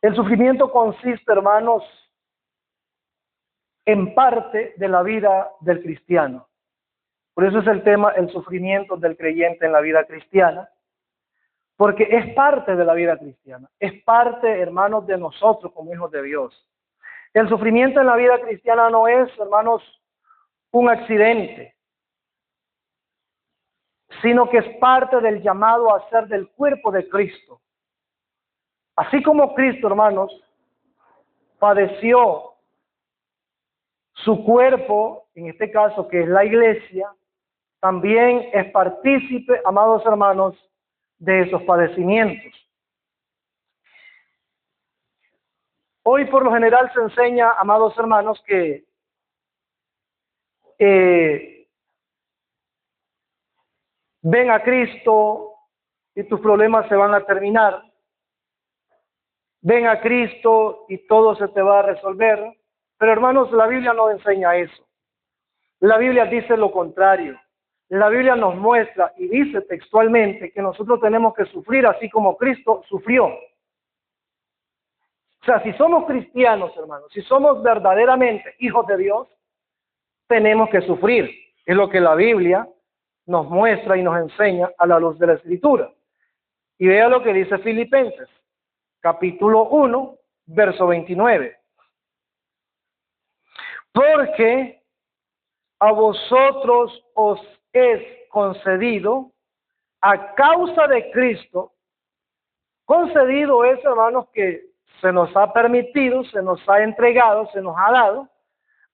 El sufrimiento consiste, hermanos, en parte de la vida del cristiano. Por eso es el tema, el sufrimiento del creyente en la vida cristiana, porque es parte de la vida cristiana, es parte, hermanos, de nosotros como hijos de Dios. El sufrimiento en la vida cristiana no es, hermanos, un accidente, sino que es parte del llamado a ser del cuerpo de Cristo. Así como Cristo, hermanos, padeció su cuerpo, en este caso que es la iglesia, también es partícipe, amados hermanos, de esos padecimientos. Hoy por lo general se enseña, amados hermanos, que ven a Cristo y tus problemas se van a terminar. Ven a Cristo y todo se te va a resolver. Pero hermanos, la Biblia no enseña eso. La Biblia dice lo contrario. La Biblia nos muestra y dice textualmente que nosotros tenemos que sufrir así como Cristo sufrió. O sea, si somos cristianos, hermanos, si somos verdaderamente hijos de Dios, tenemos que sufrir. Es lo que la Biblia nos muestra y nos enseña a la luz de la Escritura. Y vea lo que dice Filipenses, capítulo 1, verso 29. Porque a vosotros os es concedido a causa de Cristo. Concedido es, hermanos, que se nos ha permitido, se nos ha entregado, se nos ha dado,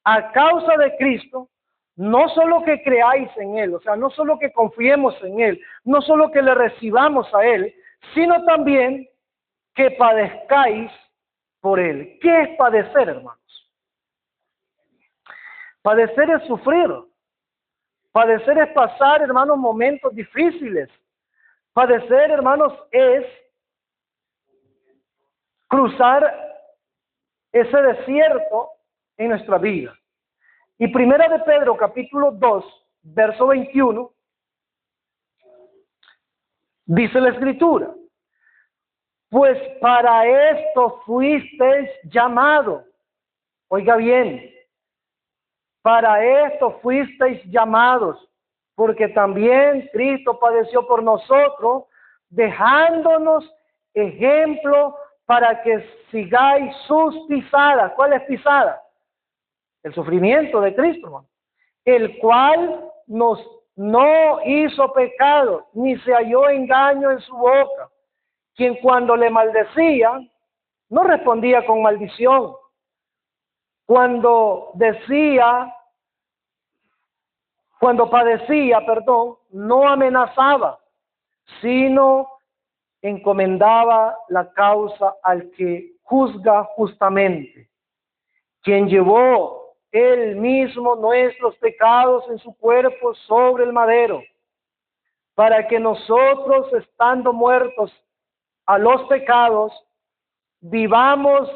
a causa de Cristo, no solo que creáis en Él, o sea, no solo que confiemos en Él, no solo que le recibamos a Él, sino también que padezcáis por Él. ¿Qué es padecer, hermanos? Padecer es sufrir. Padecer es pasar, hermanos, momentos difíciles. Padecer, hermanos, es cruzar ese desierto en nuestra vida. Y Primera de Pedro, capítulo 2, verso 21, dice la Escritura: pues para esto fuisteis llamados. Oiga bien, para esto fuisteis llamados, porque también Cristo padeció por nosotros, dejándonos ejemplo para que sigáis sus pisadas. ¿Cuál es pisada? El sufrimiento de Cristo, hermano. El cual no hizo pecado, ni se halló engaño en su boca, quien cuando le maldecía, no respondía con maldición. Cuando padecía, no amenazaba, sino encomendaba la causa al que juzga justamente, quien llevó él mismo nuestros pecados en su cuerpo sobre el madero, para que nosotros, estando muertos a los pecados, vivamos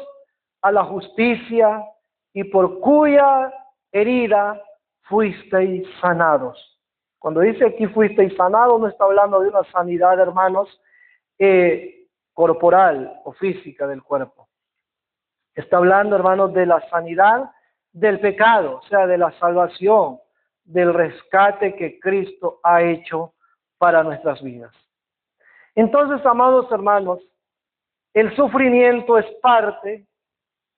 a la justicia, y por cuya herida fuisteis sanados. Cuando dice aquí fuisteis sanados, no está hablando de una sanidad, hermanos, corporal o física del cuerpo. Está hablando, hermanos, de la sanidad del pecado, o sea, de la salvación, del rescate que Cristo ha hecho para nuestras vidas. Entonces, amados hermanos, el sufrimiento es parte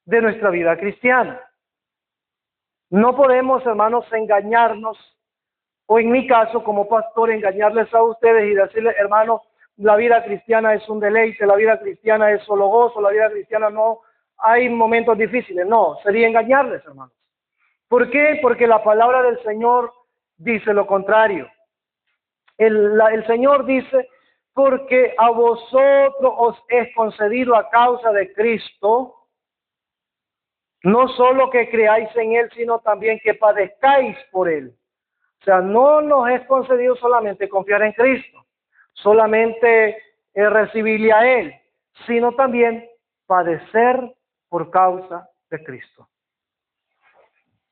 de nuestra vida cristiana. No podemos, hermanos, engañarnos, o en mi caso, como pastor, engañarles a ustedes y decirles, hermanos, la vida cristiana es un deleite, la vida cristiana es solo gozo, la vida cristiana no hay momentos difíciles. No, sería engañarles, hermanos. ¿Por qué? Porque la palabra del Señor dice lo contrario. El Señor dice, porque a vosotros os es concedido a causa de Cristo, no solo que creáis en Él, sino también que padezcáis por Él. O sea, no nos es concedido solamente confiar en Cristo, solamente recibirle a Él, sino también padecer por causa de Cristo.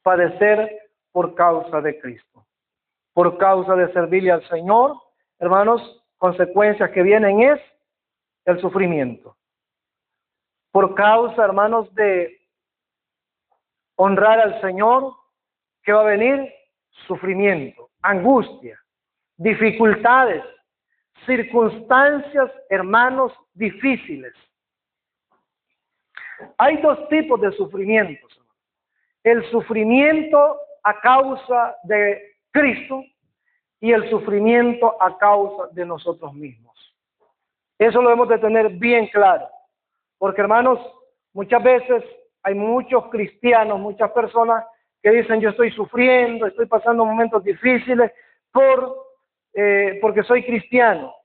Padecer por causa de Cristo. Por causa de servirle al Señor, hermanos, consecuencias que vienen es el sufrimiento. por causa, hermanos, de honrar al Señor, ¿qué va a venir? Sufrimiento, angustia, dificultades, circunstancias, hermanos, difíciles. Hay dos tipos de sufrimientos. El sufrimiento a causa de Cristo y el sufrimiento a causa de nosotros mismos. Eso lo debemos de tener bien claro. Porque, hermanos, muchas veces hay muchos cristianos, muchas personas que dicen yo estoy sufriendo, estoy pasando momentos difíciles porque soy cristiano.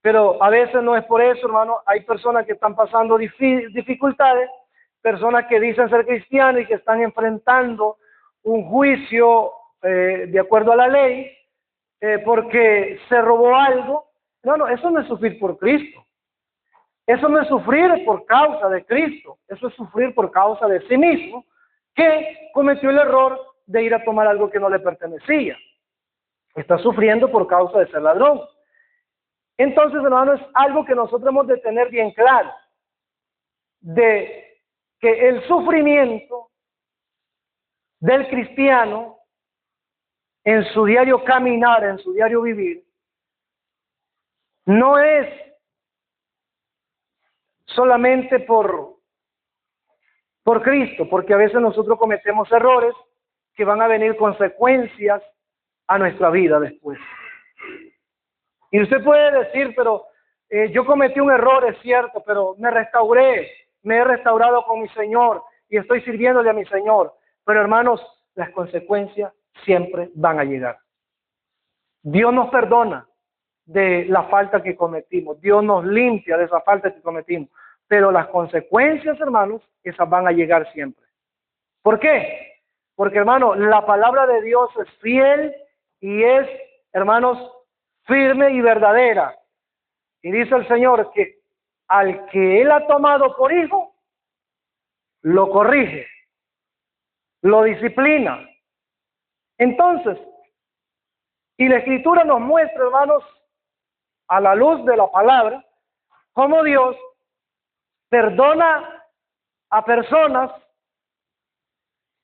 Pero a veces no es por eso, hermano. Hay personas que están pasando dificultades, personas que dicen ser cristianos y que están enfrentando un juicio de acuerdo a la ley porque se robó algo. No, eso no es sufrir por Cristo. Eso no es sufrir por causa de Cristo. Eso es sufrir por causa de sí mismo, que cometió el error de ir a tomar algo que no le pertenecía. Está sufriendo por causa de ser ladrón. Entonces, hermano, es algo que nosotros hemos de tener bien claro, de que el sufrimiento del cristiano en su diario caminar, en su diario vivir, no es solamente por Cristo, porque a veces nosotros cometemos errores que van a venir consecuencias a nuestra vida después. Y usted puede decir, pero yo cometí un error, es cierto, pero me restauré, me he restaurado con mi Señor y estoy sirviéndole a mi Señor. Pero hermanos, las consecuencias siempre van a llegar. Dios nos perdona de la falta que cometimos, Dios nos limpia de esa falta que cometimos, pero las consecuencias, hermanos, esas van a llegar siempre. ¿Por qué? Porque, hermano, la palabra de Dios es fiel y es, hermanos, firme y verdadera. Y dice el Señor que al que Él ha tomado por hijo, lo corrige, lo disciplina. Entonces, y la Escritura nos muestra, hermanos, a la luz de la palabra, cómo Dios perdona a personas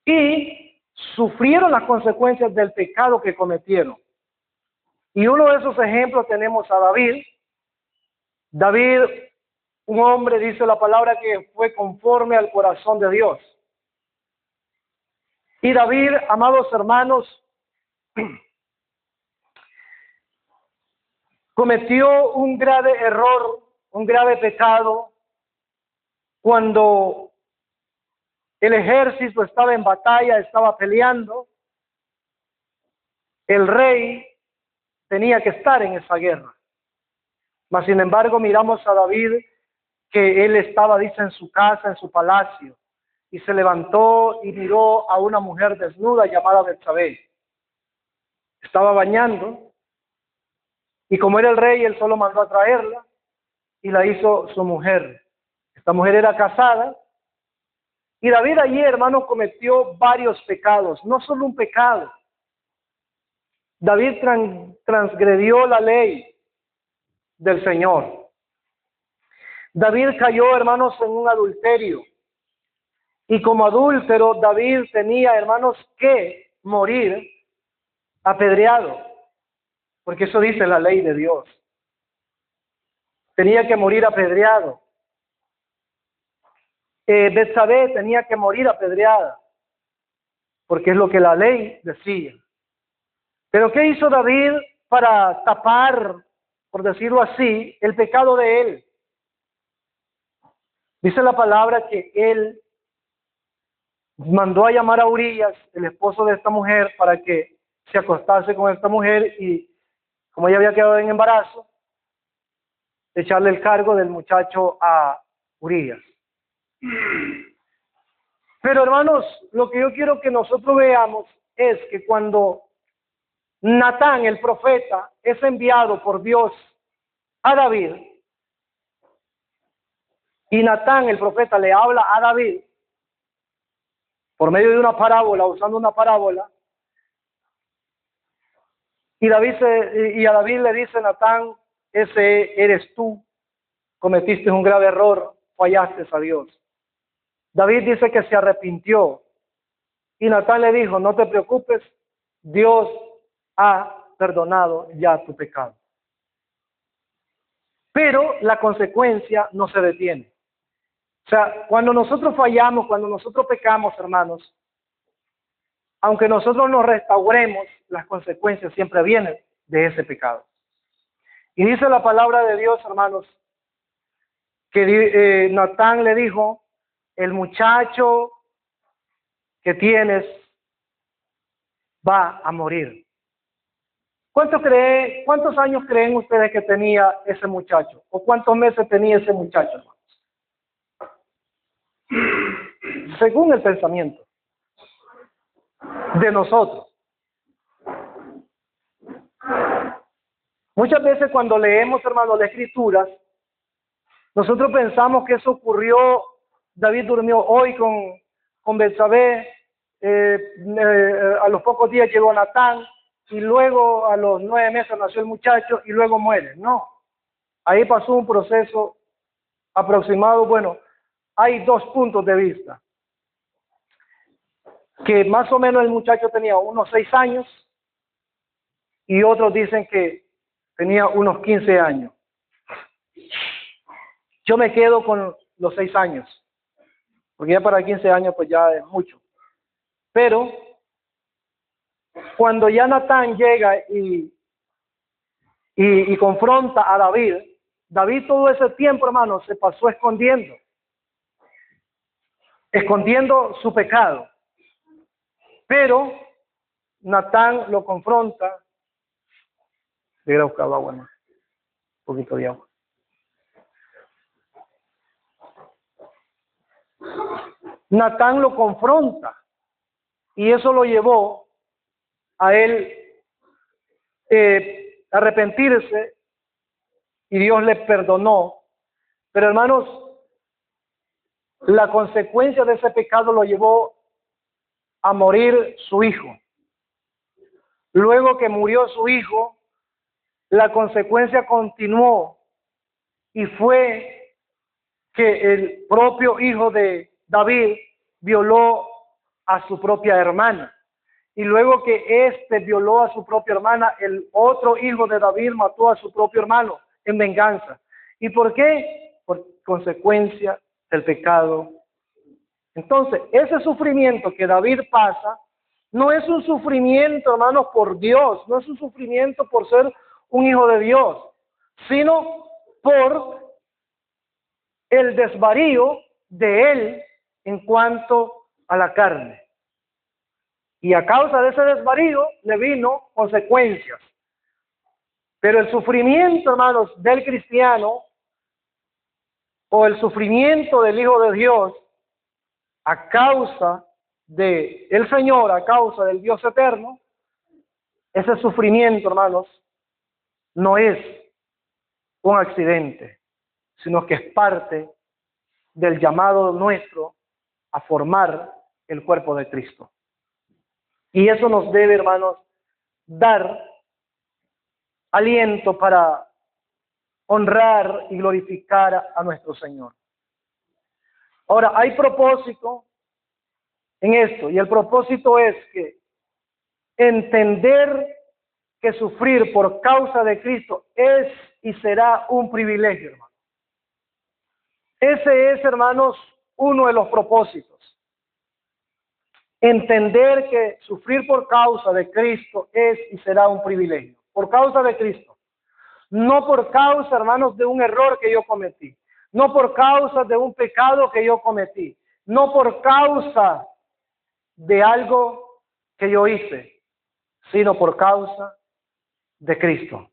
y sufrieron las consecuencias del pecado que cometieron. Y uno de esos ejemplos tenemos a David. David, un hombre, dice la palabra, que fue conforme al corazón de Dios. Y David, amados hermanos, cometió un grave error, un grave pecado, cuando el ejército estaba en batalla, estaba peleando. El rey tenía que estar en esa guerra. Mas, sin embargo, miramos a David que él estaba, dice, en su casa, en su palacio, y se levantó y miró a una mujer desnuda llamada Betsabé. Estaba bañando, y como era el rey, él solo mandó a traerla y la hizo su mujer. Esta mujer era casada, y David allí, hermano, cometió varios pecados, no solo un pecado. David transgredió la ley del Señor. David cayó, hermanos, en un adulterio. Y como adúltero, David tenía, hermanos, que morir apedreado. Porque eso dice la ley de Dios. Tenía que morir apedreado. Betsabé tenía que morir apedreada. Porque es lo que la ley decía. Pero ¿qué hizo David para tapar, por decirlo así, el pecado de él? Dice la palabra que él mandó a llamar a Urías, el esposo de esta mujer, para que se acostase con esta mujer y, como ella había quedado en embarazo, echarle el cargo del muchacho a Urías. Pero, hermanos, lo que yo quiero que nosotros veamos es que cuando Natán, el profeta, es enviado por Dios a David, y Natán, el profeta, le habla a David por medio de una parábola, usando una parábola, y a David le dice Natán, ese eres tú, cometiste un grave error, fallaste a Dios. David dice que se arrepintió y Natán le dijo, no te preocupes, Dios ha perdonado ya tu pecado. Pero la consecuencia no se detiene. O sea, cuando nosotros fallamos, cuando nosotros pecamos, hermanos, aunque nosotros nos restauremos, las consecuencias siempre vienen de ese pecado. Y dice la palabra de Dios, hermanos, que Natán le dijo, el muchacho que tienes va a morir. ¿Cuántos años creen ustedes que tenía ese muchacho? ¿O cuántos meses tenía ese muchacho, hermanos? Según el pensamiento de nosotros. Muchas veces cuando leemos, hermanos, las Escrituras, nosotros pensamos que eso ocurrió, David durmió hoy con Betsabé, a los pocos días llegó Natán, y luego a los 9 meses nació el muchacho y luego muere. No, ahí pasó un proceso aproximado. Bueno, hay 2 puntos de vista. Que más o menos el muchacho tenía unos 6 años y otros dicen que tenía unos 15 años. Yo me quedo con los 6 años, porque ya para 15 años pues ya es mucho. Pero cuando ya Natán llega y confronta a David, David todo ese tiempo, hermano, se pasó escondiendo su pecado. Pero Natán lo confronta. Le hubiera buscado agua, ¿no? Un poquito de agua. Natán lo confronta y eso lo llevó a él arrepentirse y Dios le perdonó. Pero hermanos, la consecuencia de ese pecado lo llevó a morir su hijo. Luego que murió su hijo, la consecuencia continuó y fue que el propio hijo de David violó a su propia hermana. Y luego que éste violó a su propia hermana, el otro hijo de David mató a su propio hermano en venganza. ¿Y por qué? Por consecuencia del pecado. Entonces, ese sufrimiento que David pasa, no es un sufrimiento, hermanos, por Dios, no es un sufrimiento por ser un hijo de Dios, sino por el desvarío de él en cuanto a la carne. Y a causa de ese desvarío le vino consecuencias. Pero el sufrimiento, hermanos, del cristiano, o el sufrimiento del Hijo de Dios, a causa de el Señor, a causa del Dios eterno, ese sufrimiento, hermanos, no es un accidente, sino que es parte del llamado nuestro a formar el cuerpo de Cristo. Y eso nos debe, hermanos, dar aliento para honrar y glorificar a nuestro Señor. Ahora, hay propósito en esto, y el propósito es que entender que sufrir por causa de Cristo es y será un privilegio, hermano. Ese es, hermanos, uno de los propósitos. Entender que sufrir por causa de Cristo es y será un privilegio. Por causa de Cristo. No por causa, hermanos, de un error que yo cometí. No por causa de un pecado que yo cometí. No por causa de algo que yo hice, sino por causa de Cristo.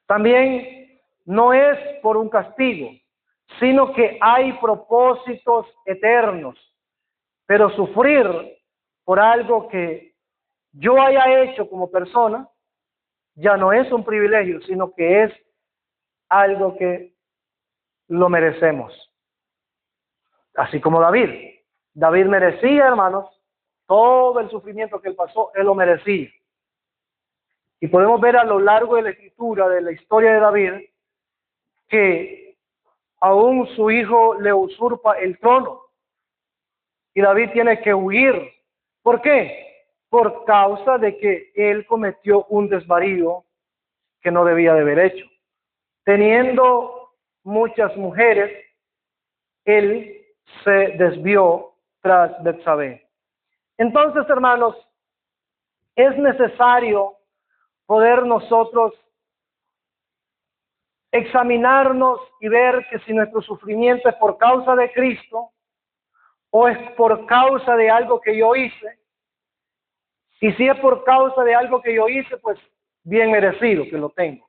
También no es por un castigo, sino que hay propósitos eternos. Pero sufrir por algo que yo haya hecho como persona, ya no es un privilegio, sino que es algo que lo merecemos. Así como David. David merecía, hermanos, todo el sufrimiento que él pasó, él lo merecía. Y podemos ver a lo largo de la escritura, de la historia de David, que aún su hijo le usurpa el trono. Y David tiene que huir. ¿Por qué? Por causa de que él cometió un desvarío que no debía de haber hecho. Teniendo muchas mujeres, él se desvió tras Betsabé. Entonces, hermanos, es necesario poder nosotros examinarnos y ver que si nuestro sufrimiento es por causa de Cristo o es por causa de algo que yo hice. Y si es por causa de algo que yo hice, pues bien merecido que lo tengo.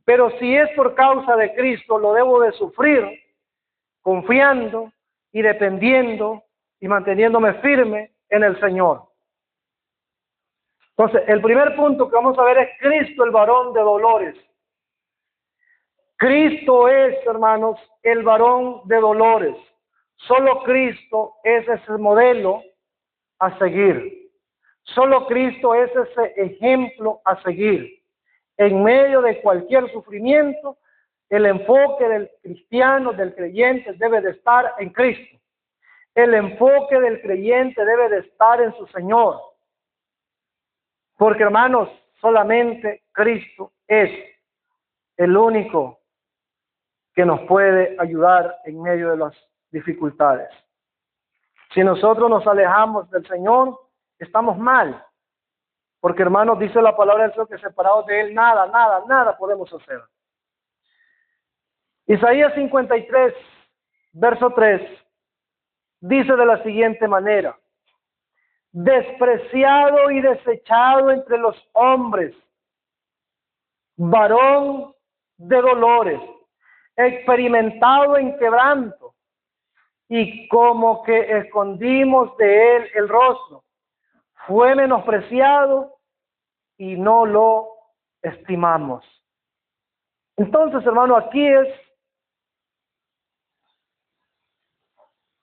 Pero si es por causa de Cristo, lo debo de sufrir confiando y dependiendo y manteniéndome firme en el Señor. Entonces, el primer punto que vamos a ver es Cristo, el varón de dolores. Cristo es, hermanos, el varón de dolores. Solo Cristo es ese modelo a seguir. Solo Cristo es ese ejemplo a seguir. En medio de cualquier sufrimiento, el enfoque del cristiano, del creyente, debe de estar en Cristo. El enfoque del creyente debe de estar en su Señor. Porque, hermanos, solamente Cristo es el único que nos puede ayudar en medio de las dificultades. Si nosotros nos alejamos del Señor, estamos mal. Porque, hermanos, dice la palabra del Señor que separados de Él, nada podemos hacer. Isaías 53, verso 3, dice de la siguiente manera: despreciado y desechado entre los hombres, varón de dolores, experimentado en quebranto, y como que escondimos de él el rostro, fue menospreciado y no lo estimamos. Entonces, hermano, aquí es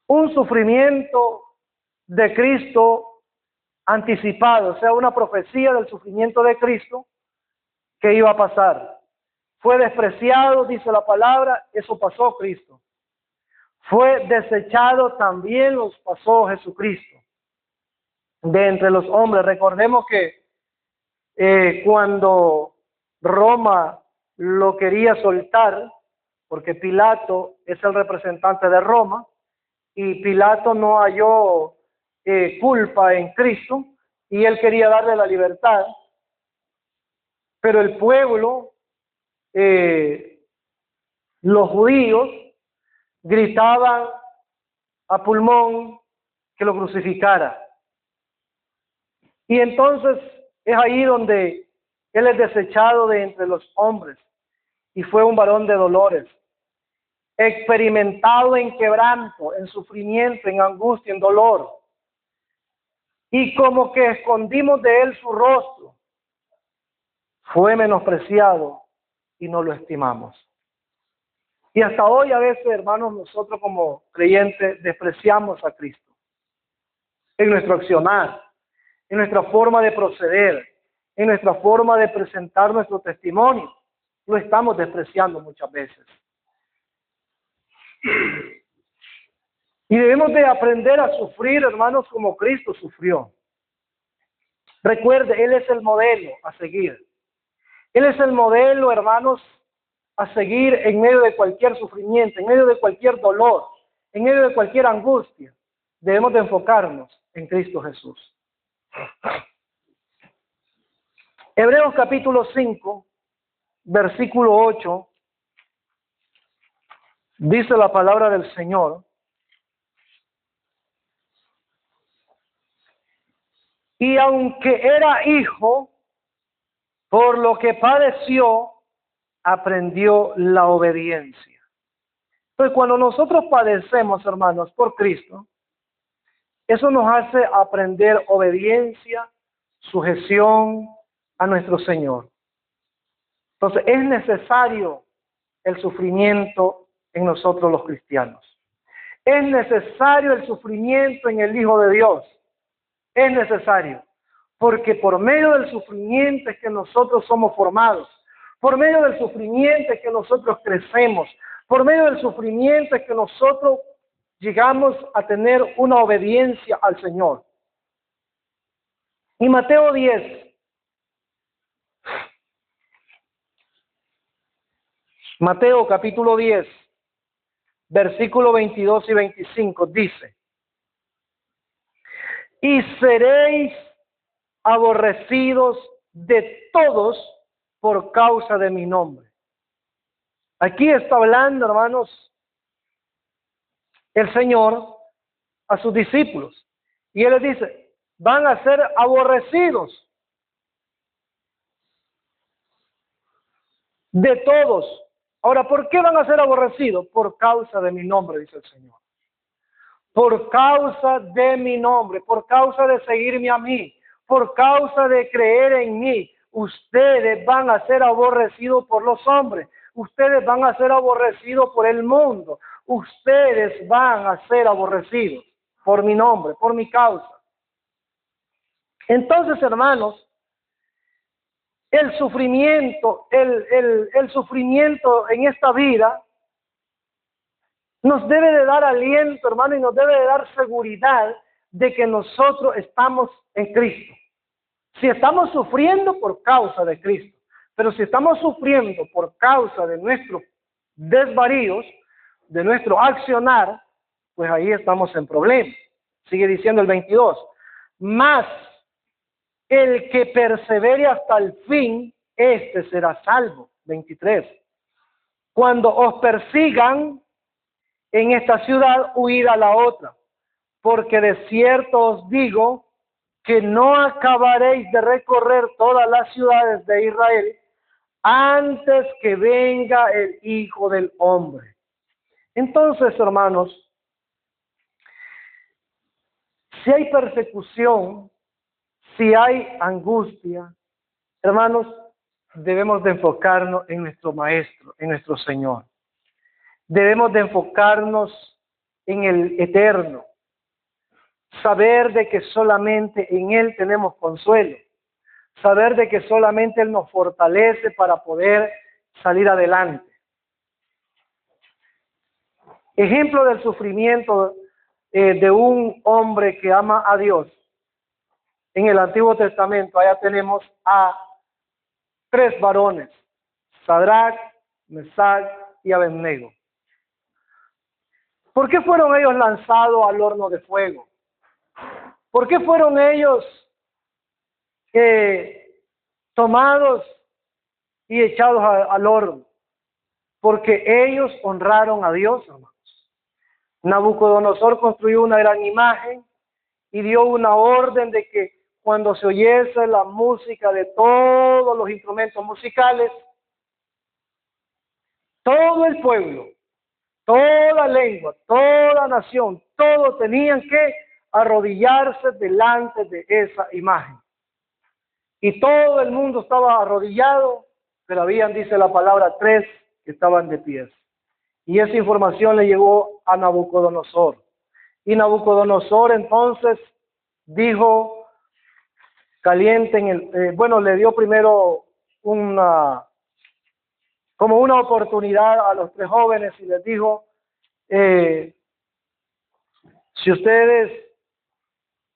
un sufrimiento de Cristo anticipado, o sea, una profecía del sufrimiento de Cristo que iba a pasar. Fue despreciado, dice la palabra, eso pasó Cristo. Fue desechado, también los pasó Jesucristo de entre los hombres. Recordemos que cuando Roma lo quería soltar, porque Pilato es el representante de Roma, y Pilato no halló culpa en Cristo, y él quería darle la libertad, pero el pueblo, los judíos, gritaban a pulmón que lo crucificara. Y entonces es ahí donde él es desechado de entre los hombres, y fue un varón de dolores, experimentado en quebranto, en sufrimiento, en angustia, en dolor, y como que escondimos de él su rostro, fue menospreciado y no lo estimamos. Y hasta hoy a veces, hermanos, nosotros como creyentes despreciamos a Cristo en nuestro accionar, en nuestra forma de proceder, en nuestra forma de presentar nuestro testimonio. Lo estamos despreciando muchas veces. Y debemos de aprender a sufrir, hermanos, como Cristo sufrió. Recuerde, Él es el modelo a seguir. Él es el modelo, hermanos, a seguir en medio de cualquier sufrimiento, en medio de cualquier dolor, en medio de cualquier angustia. Debemos de enfocarnos en Cristo Jesús. Hebreos capítulo 5, versículo 8, dice la palabra del Señor: y aunque era hijo, por lo que padeció, aprendió la obediencia. Entonces, cuando nosotros padecemos, hermanos, por Cristo, eso nos hace aprender obediencia, sujeción a nuestro Señor. Entonces, es necesario el sufrimiento en nosotros los cristianos. Es necesario el sufrimiento en el Hijo de Dios. Es necesario, porque por medio del sufrimiento es que nosotros somos formados, por medio del sufrimiento es que nosotros crecemos, Por medio del sufrimiento es que nosotros llegamos a tener una obediencia al Señor. Y Mateo 10, Mateo capítulo 10, versículo 22 y 25 dice: y seréis aborrecidos de todos por causa de mi nombre. Aquí está hablando, hermanos, el Señor a sus discípulos. Y Él les dice, van a ser aborrecidos de todos. Ahora, ¿por qué van a ser aborrecidos? Por causa de mi nombre, dice el Señor. Por causa de mi nombre, por causa de seguirme a mí, por causa de creer en mí, ustedes van a ser aborrecidos por los hombres, ustedes van a ser aborrecidos por el mundo, ustedes van a ser aborrecidos por mi nombre, por mi causa. Entonces, hermanos, el sufrimiento, el sufrimiento en esta vida nos debe de dar aliento, hermano, y nos debe de dar seguridad de que nosotros estamos en Cristo. Si estamos sufriendo por causa de Cristo, pero si estamos sufriendo por causa de nuestros desvaríos, de nuestro accionar, pues ahí estamos en problemas. Sigue diciendo el 22. Mas el que persevere hasta el fin, este será salvo. 23. Cuando os persigan en esta ciudad, huid a la otra, porque de cierto os digo que no acabaréis de recorrer todas las ciudades de Israel antes que venga el Hijo del Hombre. Entonces, hermanos, si hay persecución, si hay angustia, hermanos, debemos de enfocarnos en nuestro Maestro, en nuestro Señor. Debemos de enfocarnos en el eterno, saber de que solamente en Él tenemos consuelo, saber de que solamente Él nos fortalece para poder salir adelante. Ejemplo del sufrimiento de un hombre que ama a Dios. En el Antiguo Testamento, allá tenemos a 3 varones, Sadrach, Mesach y Abednego. ¿Por qué fueron ellos lanzados al horno de fuego? ¿Por qué fueron ellos tomados y echados al horno? Porque ellos honraron a Dios, hermanos. Nabucodonosor construyó una gran imagen y dio una orden de que cuando se oyese la música de todos los instrumentos musicales, todo el pueblo, toda lengua, toda nación, todos tenían que arrodillarse delante de esa imagen. Y todo el mundo estaba arrodillado, pero habían, dice la palabra, 3 que estaban de pies. Y esa información le llegó a Nabucodonosor. Y Nabucodonosor entonces dijo, calienten le dio primero como una oportunidad a los 3 jóvenes y les dijo, si ustedes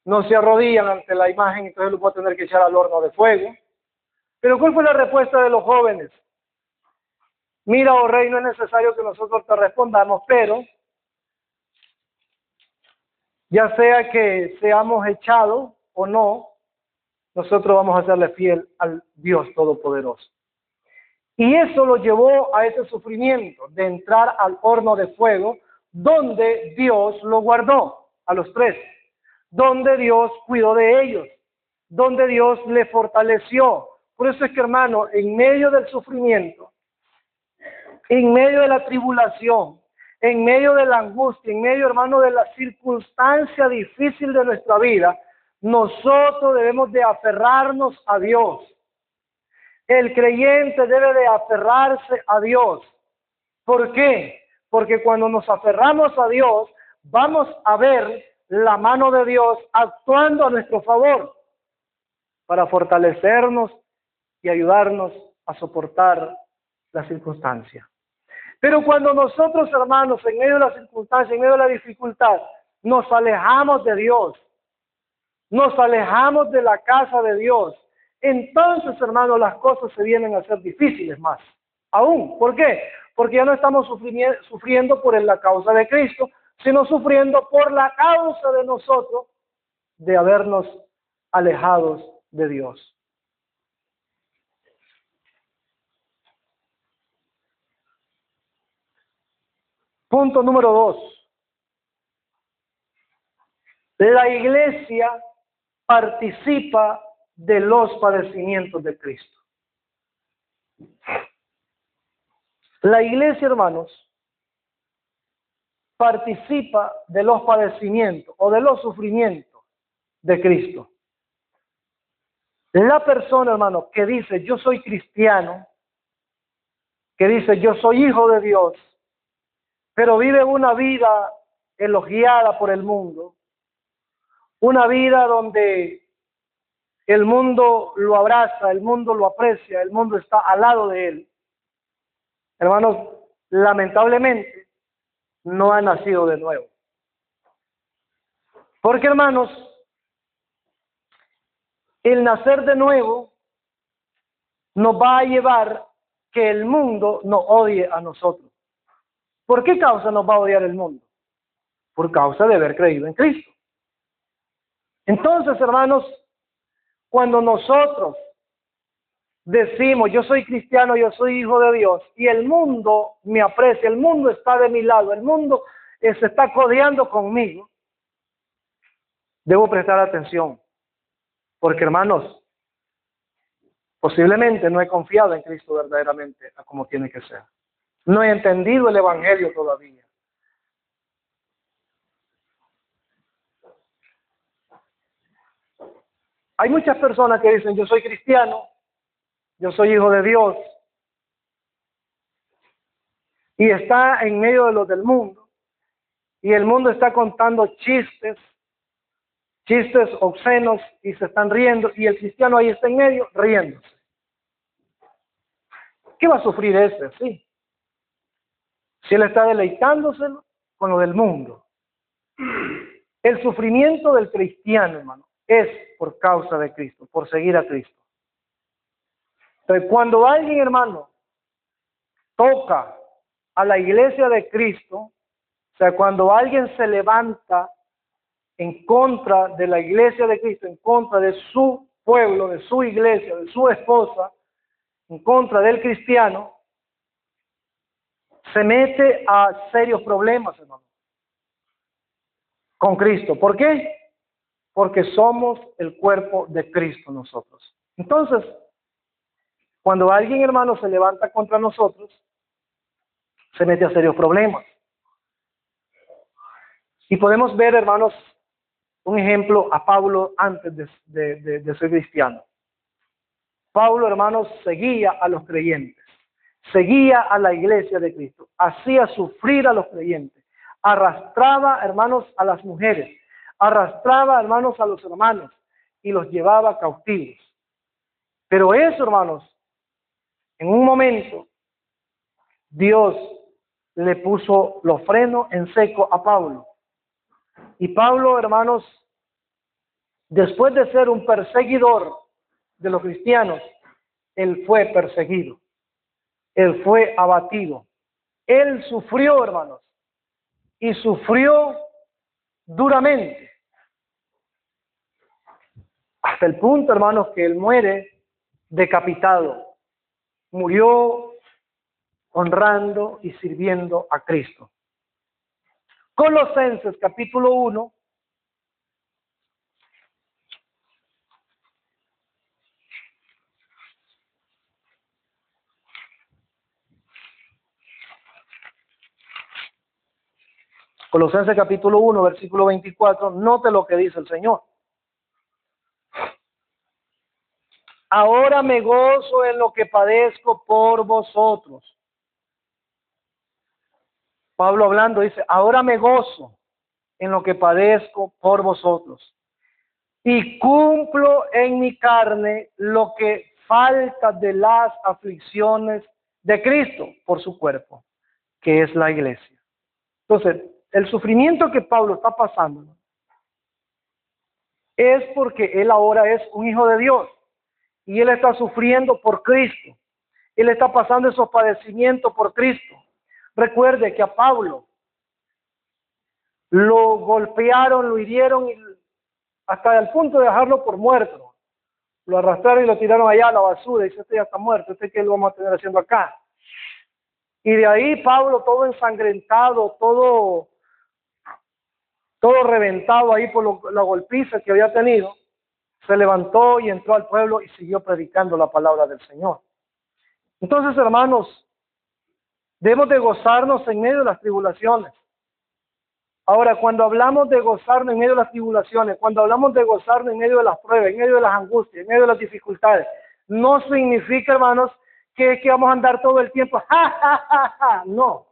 no se arrodillan ante la imagen, entonces lo voy a tener que echar al horno de fuego. Pero ¿cuál fue la respuesta de los jóvenes? Mira, oh rey, no es necesario que nosotros te respondamos, pero ya sea que seamos echados o no, nosotros vamos a serle fiel al Dios Todopoderoso. Y eso lo llevó a ese sufrimiento de entrar al horno de fuego, donde Dios lo guardó a los 3, donde Dios cuidó de ellos, donde Dios le fortaleció. Por eso es que, hermano, en medio del sufrimiento, en medio de la tribulación, en medio de la angustia, en medio, hermano, de la circunstancia difícil de nuestra vida, nosotros debemos de aferrarnos a Dios. El creyente debe de aferrarse a Dios. ¿Por qué? Porque cuando nos aferramos a Dios, vamos a ver la mano de Dios actuando a nuestro favor para fortalecernos y ayudarnos a soportar la circunstancia. Pero cuando nosotros, hermanos, en medio de las circunstancias, en medio de la dificultad, nos alejamos de Dios, nos alejamos de la casa de Dios, entonces, hermanos, las cosas se vienen a ser difíciles más. Aún, ¿por qué? Porque ya no estamos sufriendo por la causa de Cristo, sino sufriendo por la causa de nosotros de habernos alejados de Dios. Punto número 2. La iglesia participa de los padecimientos de Cristo. La iglesia, hermanos, participa de los padecimientos o de los sufrimientos de Cristo. La persona, hermano, que dice yo soy cristiano, que dice yo soy hijo de Dios, pero vive una vida elogiada por el mundo, una vida donde el mundo lo abraza, el mundo lo aprecia, el mundo está al lado de él. Hermanos, lamentablemente no ha nacido de nuevo. Porque, hermanos, el nacer de nuevo nos va a llevar que el mundo nos odie a nosotros. ¿Por qué causa nos va a odiar el mundo? Por causa de haber creído en Cristo. Entonces, hermanos, cuando nosotros decimos, yo soy cristiano, yo soy hijo de Dios, y el mundo me aprecia, el mundo está de mi lado, el mundo se está codeando conmigo, debo prestar atención, porque, hermanos, posiblemente no he confiado en Cristo verdaderamente a como tiene que ser. No he entendido el Evangelio todavía. Hay muchas personas que dicen, yo soy cristiano, yo soy hijo de Dios, y está en medio de los del mundo, y el mundo está contando chistes obscenos, y se están riendo, y el cristiano ahí está en medio, riéndose. ¿Qué va a sufrir ese? Sí. Si él está deleitándose con lo del mundo. El sufrimiento del cristiano, hermano, es por causa de Cristo, por seguir a Cristo. Entonces, cuando alguien, hermano, toca a la iglesia de Cristo, o sea, cuando alguien se levanta en contra de la iglesia de Cristo, en contra de su pueblo, de su iglesia, de su esposa, en contra del cristiano, se mete a serios problemas, hermano, con Cristo. ¿Por qué? Porque somos el cuerpo de Cristo nosotros. Entonces, cuando alguien, hermano, se levanta contra nosotros, se mete a serios problemas. Y podemos ver, hermanos, un ejemplo a Pablo antes de ser cristiano. Pablo, hermanos, seguía a los creyentes, seguía a la iglesia de Cristo, hacía sufrir a los creyentes, arrastraba, hermanos, a las mujeres, arrastraba, hermanos, a los hermanos y los llevaba cautivos. Pero eso, hermanos, en un momento, Dios le puso los frenos en seco a Pablo. Y Pablo, hermanos, después de ser un perseguidor de los cristianos, él fue perseguido, él fue abatido, él sufrió, hermanos, y sufrió duramente, hasta el punto, hermanos, que él muere decapitado, murió honrando y sirviendo a Cristo. Colosenses capítulo 1, Colosenses capítulo 1, versículo 24, note lo que dice el Señor. Ahora me gozo en lo que padezco por vosotros. Pablo hablando dice, ahora me gozo en lo que padezco por vosotros. Y cumplo en mi carne lo que falta de las aflicciones de Cristo por su cuerpo. que es la iglesia. Entonces, el sufrimiento que Pablo está pasando, ¿no?, es porque él ahora es un hijo de Dios y él está sufriendo por Cristo. Él está pasando esos padecimientos por Cristo. Recuerde que a Pablo lo golpearon, lo hirieron hasta el punto de dejarlo por muerto. Lo arrastraron y lo tiraron allá a la basura. Y dice, este ya está muerto, este qué lo vamos a tener haciendo acá. Y de ahí Pablo, todo ensangrentado, todo reventado ahí por la golpiza que había tenido, se levantó y entró al pueblo y siguió predicando la palabra del Señor. Entonces, hermanos, debemos de gozarnos en medio de las tribulaciones. Ahora, cuando hablamos de gozarnos en medio de las tribulaciones, cuando hablamos de gozarnos en medio de las pruebas, en medio de las angustias, en medio de las dificultades, no significa, hermanos, que vamos a andar todo el tiempo, ja, ja, ja, ja, no.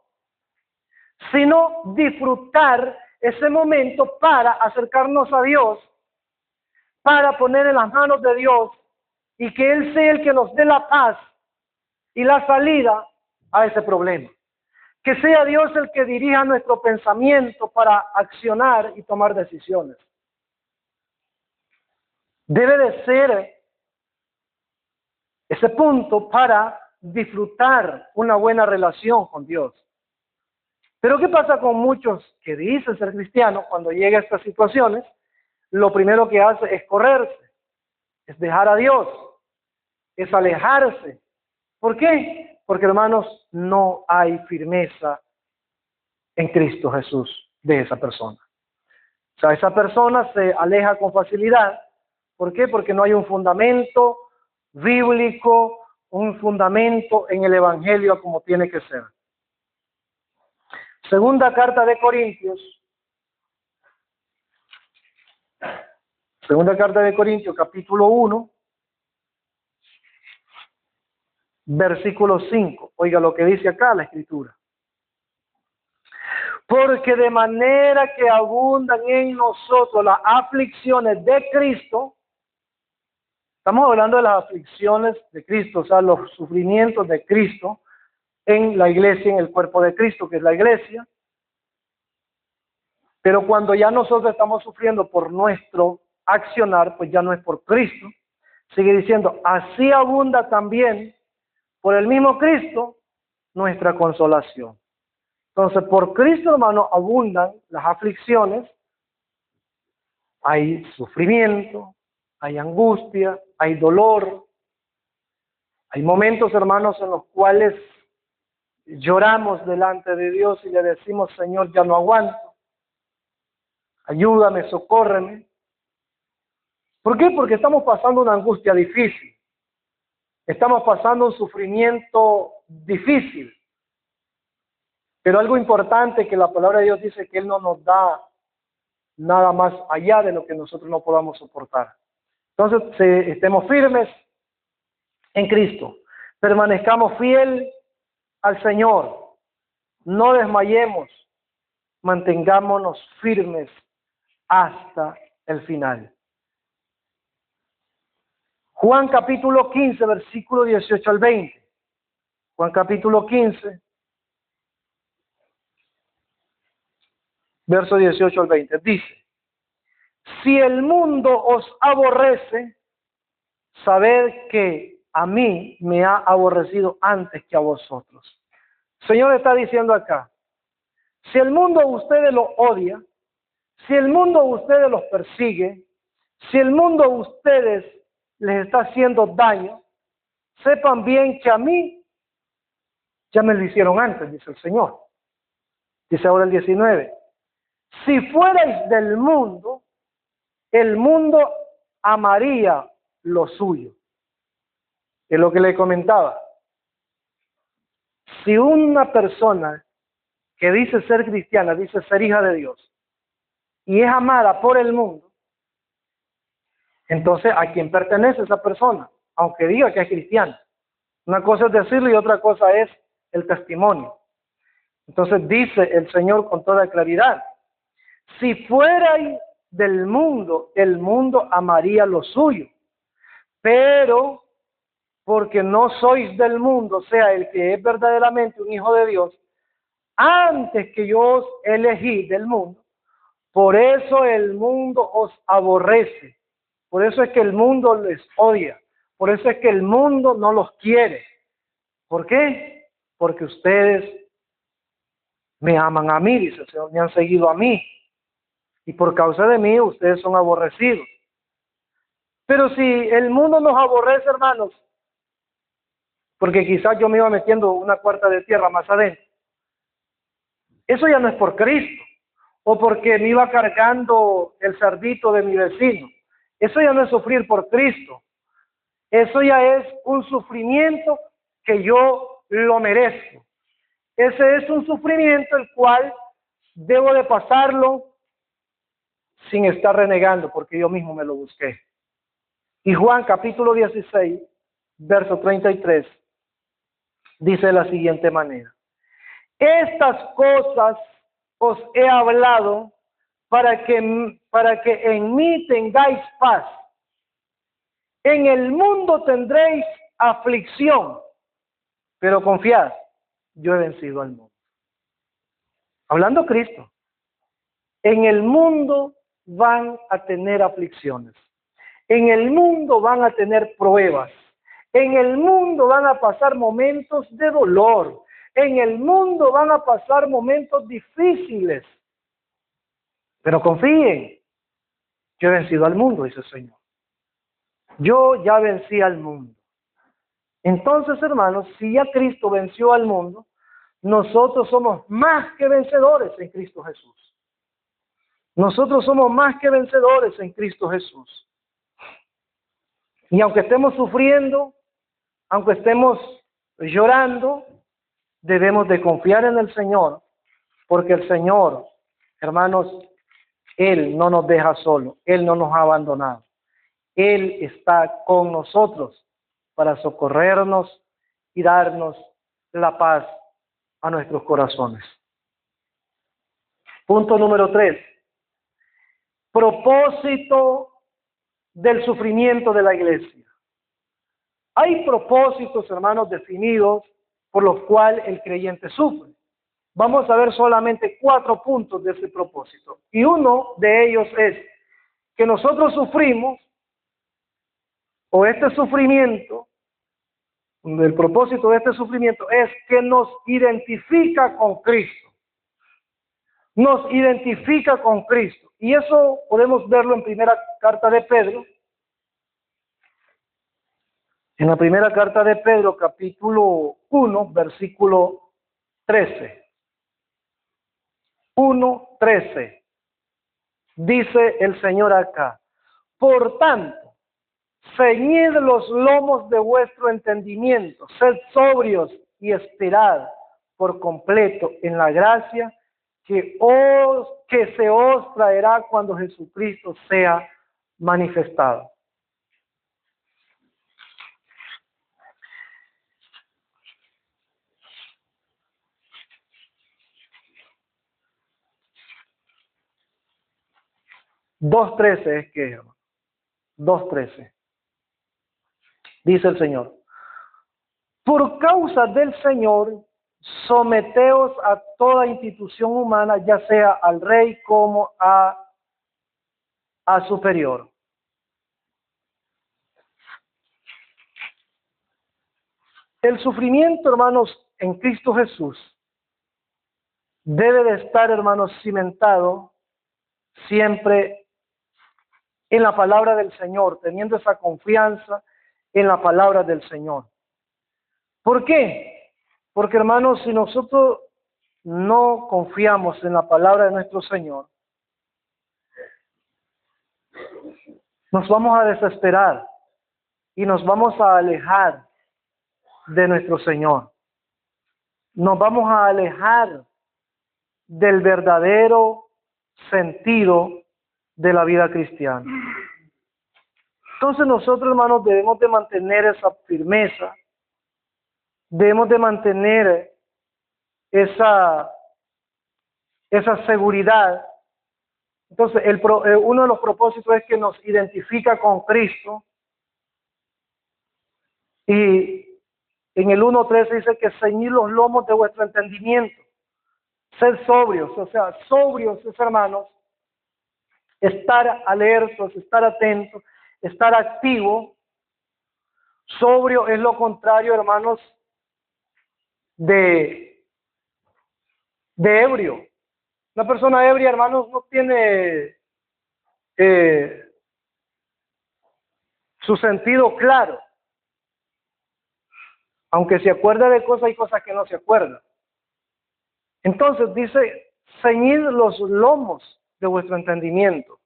Sino disfrutar ese momento para acercarnos a Dios, para poner en las manos de Dios y que Él sea el que nos dé la paz y la salida a ese problema. Que sea Dios el que dirija nuestro pensamiento para accionar y tomar decisiones. Debe de ser ese punto para disfrutar una buena relación con Dios. Pero ¿qué pasa con muchos que dicen ser cristianos cuando llega a estas situaciones? Lo primero que hace es correrse, es dejar a Dios, es alejarse. ¿Por qué? Porque, hermanos, no hay firmeza en Cristo Jesús de esa persona. O sea, esa persona se aleja con facilidad. ¿Por qué? Porque no hay un fundamento bíblico, un fundamento en el Evangelio como tiene que ser. Segunda carta de Corintios. Segunda carta de Corintios, capítulo 1, versículo 5. Oiga lo que dice acá la Escritura. Porque de manera que abundan en nosotros las aflicciones de Cristo, estamos hablando de las aflicciones de Cristo, o sea, los sufrimientos de Cristo en la iglesia, en el cuerpo de Cristo, que es la iglesia. Pero cuando ya nosotros estamos sufriendo por nuestro accionar, pues ya no es por Cristo. Sigue diciendo, así abunda también por el mismo Cristo nuestra consolación. Entonces, por Cristo, hermano, abundan las aflicciones, hay sufrimiento, hay angustia, hay dolor, hay momentos, hermanos, en los cuales lloramos delante de Dios y le decimos, Señor, ya no aguanto, ayúdame, socórreme. ¿Por qué? Porque estamos pasando una angustia difícil, estamos pasando un sufrimiento difícil. Pero algo importante que la palabra de Dios dice que Él no nos da nada más allá de lo que nosotros no podamos soportar. Entonces, estemos firmes en Cristo, permanezcamos fiel al Señor, no desmayemos, mantengámonos firmes hasta el final. Juan capítulo 15, versículo 18 al 20. Juan capítulo 15. Verso 18 al 20, dice, si el mundo os aborrece, sabed que a mí me ha aborrecido antes que a vosotros. El Señor está diciendo acá, si el mundo a ustedes lo odia, si el mundo a ustedes los persigue, si el mundo a ustedes les está haciendo daño, sepan bien que a mí ya me lo hicieron antes, dice el Señor. Dice ahora el 19. Si fuerais del mundo, el mundo amaría lo suyo. Es lo que le comentaba. Si una persona que dice ser cristiana, dice ser hija de Dios, y es amada por el mundo, entonces ¿a quién pertenece esa persona? Aunque diga que es cristiana. Una cosa es decirlo y otra cosa es el testimonio. Entonces dice el Señor con toda claridad, si fuerais del mundo, el mundo amaría lo suyo. Pero porque no sois del mundo, o sea, el que es verdaderamente un hijo de Dios, antes que yo os elegí del mundo, por eso el mundo os aborrece. Por eso es que el mundo les odia. Por eso es que el mundo no los quiere. ¿Por qué? Porque ustedes me aman a mí, dice el Señor, me han seguido a mí. Y por causa de mí ustedes son aborrecidos. Pero si el mundo nos aborrece, hermanos, porque quizás yo me iba metiendo una cuarta de tierra más adentro, eso ya no es por Cristo, o porque me iba cargando el cerdito de mi vecino. Eso ya no es sufrir por Cristo. Eso ya es un sufrimiento que yo lo merezco. Ese es un sufrimiento el cual debo de pasarlo sin estar renegando, porque yo mismo me lo busqué. Y Juan capítulo 16, verso 33, dice de la siguiente manera: estas cosas os he hablado para que en mí tengáis paz. En el mundo tendréis aflicción, pero confiad, yo he vencido al mundo. Hablando Cristo, en el mundo van a tener aflicciones, en el mundo van a tener pruebas, en el mundo van a pasar momentos de dolor, en el mundo van a pasar momentos difíciles, pero confíen, yo he vencido al mundo, dice el Señor. Yo ya vencí al mundo. Entonces, hermanos, si ya Cristo venció al mundo, nosotros somos más que vencedores en Cristo Jesús. Nosotros somos más que vencedores en Cristo Jesús. Y aunque estemos sufriendo, aunque estemos llorando, debemos de confiar en el Señor, porque el Señor, hermanos, Él no nos deja solo, Él no nos ha abandonado. Él está con nosotros para socorrernos y darnos la paz a nuestros corazones. Punto número 3. Propósito del sufrimiento de la iglesia. Hay propósitos, hermanos, definidos por los cuales el creyente sufre. Vamos a ver solamente 4 puntos de ese propósito. Y uno de ellos es que nosotros sufrimos, o este sufrimiento, el propósito de este sufrimiento es que nos identifica con Cristo. Nos identifica con Cristo. Y eso podemos verlo en primera carta de Pedro. En la primera carta de Pedro, capítulo 1, versículo 13. 1:13. Dice el Señor acá: por tanto, ceñid los lomos de vuestro entendimiento, sed sobrios y esperad por completo en la gracia que se os traerá cuando Jesucristo sea manifestado. Dos 13 es que, 2:13. Dice el Señor: por causa del Señor, someteos a toda institución humana, ya sea al rey como a superior. El sufrimiento, hermanos, en Cristo Jesús debe de estar, hermanos, cimentado siempre en la palabra del Señor, teniendo esa confianza en la palabra del Señor. ¿Por qué? Porque, hermanos, si nosotros no confiamos en la palabra de nuestro Señor, nos vamos a desesperar y nos vamos a alejar de nuestro Señor. Nos vamos a alejar del verdadero sentido de la vida cristiana. Entonces nosotros, hermanos, debemos de mantener esa firmeza, debemos de mantener esa seguridad. Entonces, uno de los propósitos es que nos identifica con Cristo. Y en el 1:13 dice que ceñid los lomos de vuestro entendimiento. Ser sobrios, o sea, sobrios, hermanos, estar alertos, estar atentos, estar activo. Sobrio es lo contrario, hermanos, de, de ebrio. Una persona ebria, hermanos, no tiene su sentido claro. Aunque se acuerda de cosas, hay cosas que no se acuerdan. Entonces dice, ceñid los lomos de vuestro entendimiento.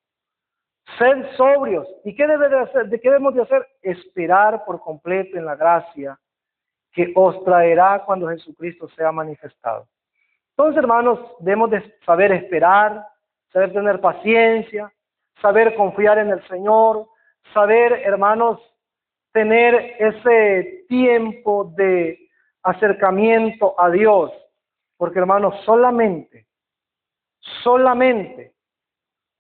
Sed sobrios. ¿Y qué debe de hacer? ¿De qué debemos de hacer? Esperar por completo en la gracia que os traerá cuando Jesucristo sea manifestado. Entonces, hermanos, debemos de saber esperar, saber tener paciencia, saber confiar en el Señor, saber, hermanos, tener ese tiempo de acercamiento a Dios. Porque, hermanos, solamente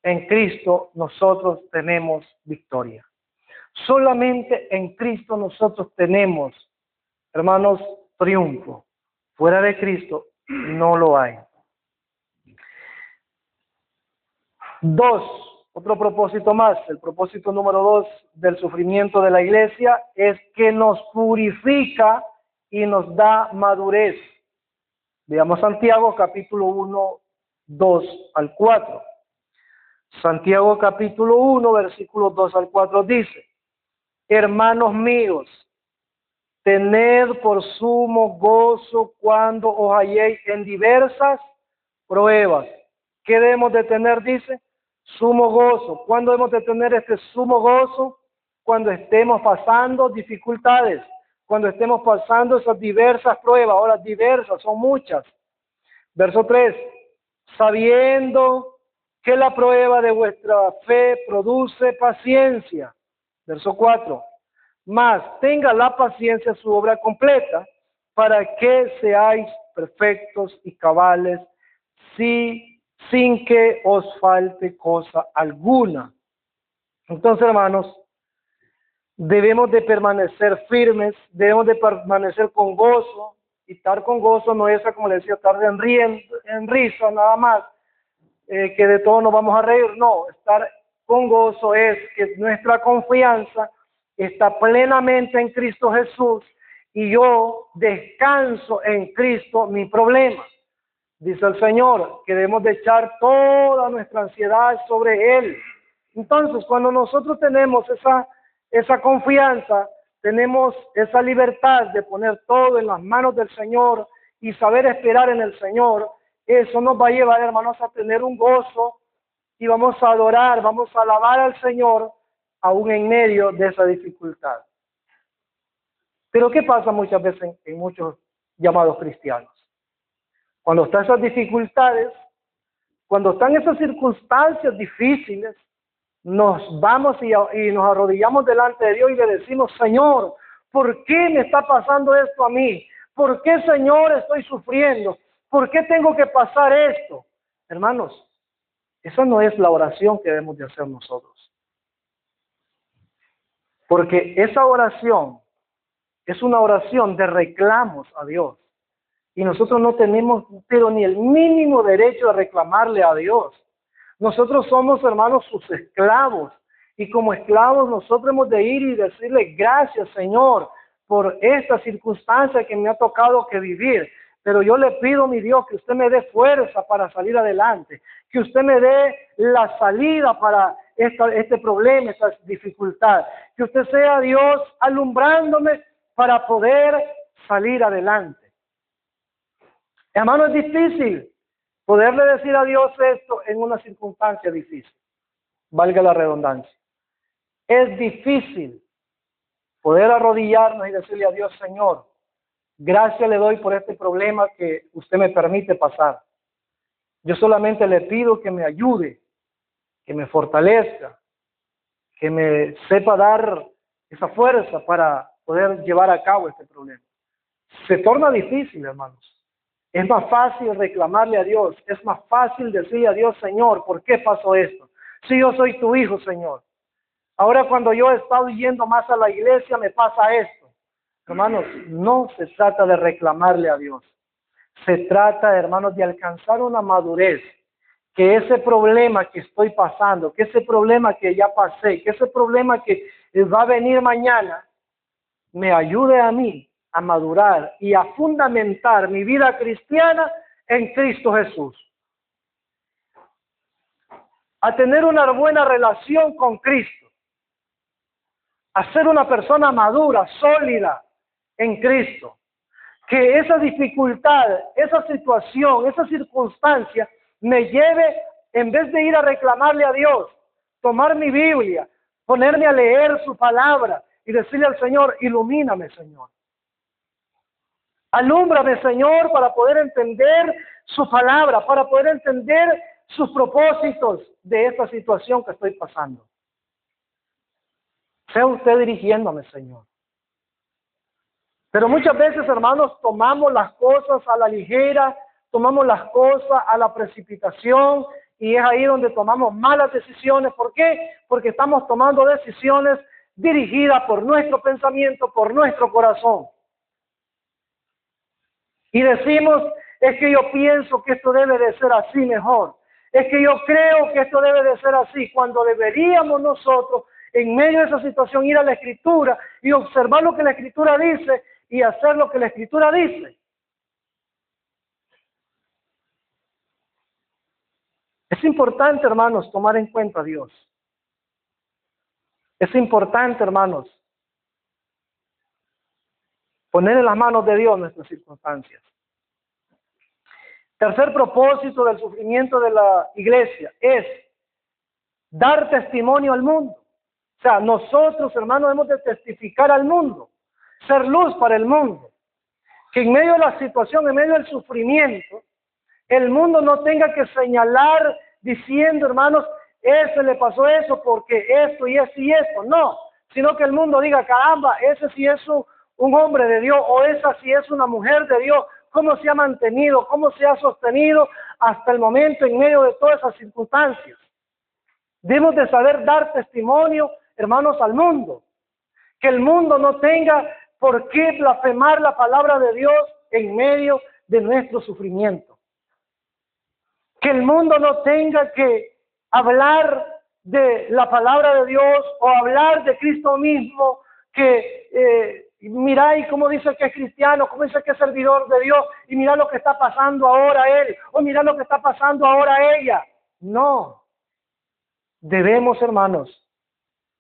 en Cristo nosotros tenemos victoria. Solamente en Cristo nosotros tenemos, hermanos, triunfo. Fuera de Cristo no lo hay. 2, otro propósito más, el propósito número 2 del sufrimiento de la iglesia es que nos purifica y nos da madurez. Veamos Santiago capítulo 1, 2 al 4. Santiago capítulo 1, versículos 2 al 4 dice: hermanos míos, tened por sumo gozo cuando os halléis en diversas pruebas. ¿Qué debemos de tener? Dice, sumo gozo. ¿Cuándo debemos de tener este sumo gozo? Cuando estemos pasando dificultades, cuando estemos pasando esas diversas pruebas. Ahora, diversas, son muchas. Verso 3, sabiendo que la prueba de vuestra fe produce paciencia. Verso 4, mas tenga la paciencia su obra completa, para que seáis perfectos y cabales, sin que os falte cosa alguna. Entonces, hermanos, debemos de permanecer firmes, debemos de permanecer con gozo, y estar con gozo no es, como le decía, estar en risa nada más, que de todo nos vamos a reír. No, estar con gozo es que nuestra confianza está plenamente en Cristo Jesús y yo descanso en Cristo mi problema. Dice el Señor que debemos de echar toda nuestra ansiedad sobre Él. Entonces, cuando nosotros tenemos esa confianza, tenemos esa libertad de poner todo en las manos del Señor y saber esperar en el Señor, eso nos va a llevar, hermanos, a tener un gozo y vamos a adorar, vamos a alabar al Señor aún en medio de esa dificultad. Pero ¿qué pasa muchas veces en muchos llamados cristianos? Cuando están esas dificultades, cuando están esas circunstancias difíciles, nos vamos y nos arrodillamos delante de Dios y le decimos, Señor, ¿por qué me está pasando esto a mí? ¿Por qué, Señor, estoy sufriendo? ¿Por qué tengo que pasar esto? Hermanos, esa no es la oración que debemos de hacer nosotros. Porque esa oración es una oración de reclamos a Dios. Y nosotros no tenemos, pero ni el mínimo derecho a reclamarle a Dios. Nosotros somos, hermanos, sus esclavos. Y como esclavos nosotros hemos de ir y decirle, gracias, Señor, por esta circunstancia que me ha tocado que vivir. Pero yo le pido, mi Dios, que usted me dé fuerza para salir adelante. Que usted me dé la salida para este problema, esta dificultad. Que usted sea Dios alumbrándome para poder salir adelante. Hermano, es difícil poderle decir a Dios esto en una circunstancia difícil. Valga la redundancia. Es difícil poder arrodillarnos y decirle a Dios, Señor, gracias le doy por este problema que usted me permite pasar. Yo solamente le pido que me ayude, que me fortalezca, que me sepa dar esa fuerza para poder llevar a cabo este problema. Se torna difícil, hermanos. Es más fácil reclamarle a Dios, es más fácil decirle a Dios, Señor, ¿por qué pasó esto? Si yo soy tu hijo, Señor. Ahora cuando yo he estado yendo más a la iglesia me pasa esto. Hermanos, no se trata de reclamarle a Dios. Se trata, hermanos, de alcanzar una madurez, que ese problema que estoy pasando, que ese problema que ya pasé, que ese problema que va a venir mañana, me ayude a mí a madurar y a fundamentar mi vida cristiana en Cristo Jesús. A tener una buena relación con Cristo. A ser una persona madura, sólida en Cristo. Que esa dificultad, esa situación, esa circunstancia me lleve, en vez de ir a reclamarle a Dios, tomar mi Biblia, ponerme a leer su palabra y decirle al Señor, ilumíname, Señor. Alúmbrame, Señor, para poder entender su palabra, para poder entender sus propósitos de esta situación que estoy pasando. Sea usted dirigiéndome, Señor. Pero muchas veces, hermanos, tomamos las cosas a la ligera, tomamos las cosas a la precipitación y es ahí donde tomamos malas decisiones. ¿Por qué? Porque estamos tomando decisiones dirigidas por nuestro pensamiento, por nuestro corazón. Y decimos, es que yo pienso que esto debe de ser así mejor. Es que yo creo que esto debe de ser así, cuando deberíamos nosotros, en medio de esa situación, ir a la Escritura y observar lo que la Escritura dice y hacer lo que la Escritura dice. Es importante, hermanos, tomar en cuenta a Dios. Es importante, hermanos, poner en las manos de Dios nuestras circunstancias. Tercer propósito del sufrimiento de la iglesia es dar testimonio al mundo. O sea, nosotros, hermanos, hemos de testificar al mundo, ser luz para el mundo. Que en medio de la situación, en medio del sufrimiento, el mundo no tenga que señalar diciendo, hermanos, ese le pasó eso porque esto y esto y esto. No, sino que el mundo diga, caramba, ese sí es un hombre de Dios o esa sí es una mujer de Dios. Cómo se ha mantenido, cómo se ha sostenido hasta el momento en medio de todas esas circunstancias. Debemos de saber dar testimonio, hermanos, al mundo. Que el mundo no tenga por qué blasfemar la palabra de Dios en medio de nuestro sufrimiento. Que el mundo no tenga que hablar de la palabra de Dios o hablar de Cristo mismo, que mirá y cómo dice que es cristiano, cómo dice que es servidor de Dios, y mirá lo que está pasando ahora a él, o mirá lo que está pasando ahora a ella. No. Debemos, hermanos,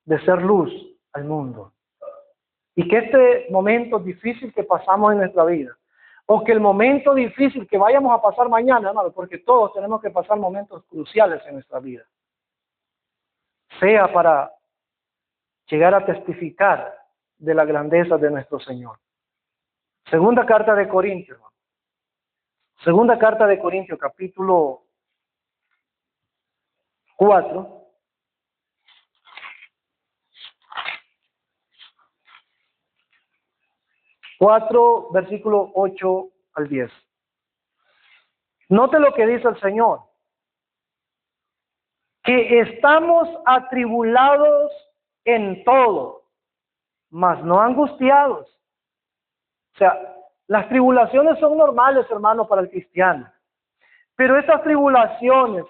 de ser luz al mundo. Y que este momento difícil que pasamos en nuestra vida, o que el momento difícil que vayamos a pasar mañana, hermanos, porque todos tenemos que pasar momentos cruciales en nuestra vida, sea para llegar a testificar de la grandeza de nuestro Señor. Segunda carta de Corintios, hermano. Segunda carta de Corintios, capítulo 4. Versículo 8 al 10. Note lo que dice el Señor. Que estamos atribulados en todo, mas no angustiados. O sea, las tribulaciones son normales, hermanos, para el cristiano. Pero estas tribulaciones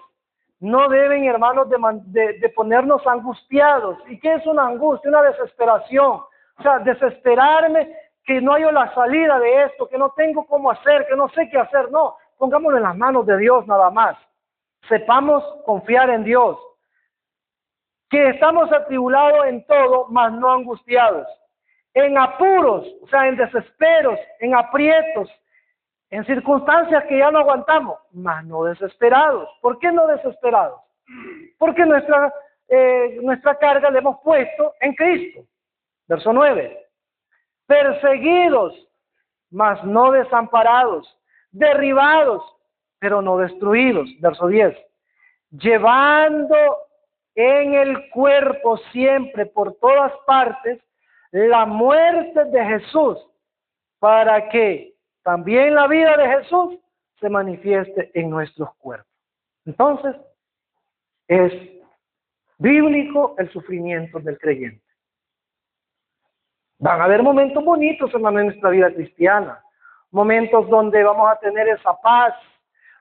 no deben, hermanos, de ponernos angustiados. ¿Y qué es una angustia? Una desesperación. O sea, desesperarme que no hay la salida de esto, que no tengo cómo hacer, que no sé qué hacer. No, pongámoslo en las manos de Dios nada más. Sepamos confiar en Dios. Que estamos atribulados en todo, mas no angustiados. En apuros, o sea, en desesperos, en aprietos, en circunstancias que ya no aguantamos, mas no desesperados. ¿Por qué no desesperados? Porque nuestra carga la hemos puesto en Cristo. Verso 9. Perseguidos, mas no desamparados. Derribados, pero no destruidos. Verso 10. Llevando en el cuerpo siempre, por todas partes, la muerte de Jesús, para que también la vida de Jesús se manifieste en nuestros cuerpos. Entonces, es bíblico el sufrimiento del creyente. Van a haber momentos bonitos, hermano, en nuestra vida cristiana. momentos donde vamos a tener esa paz,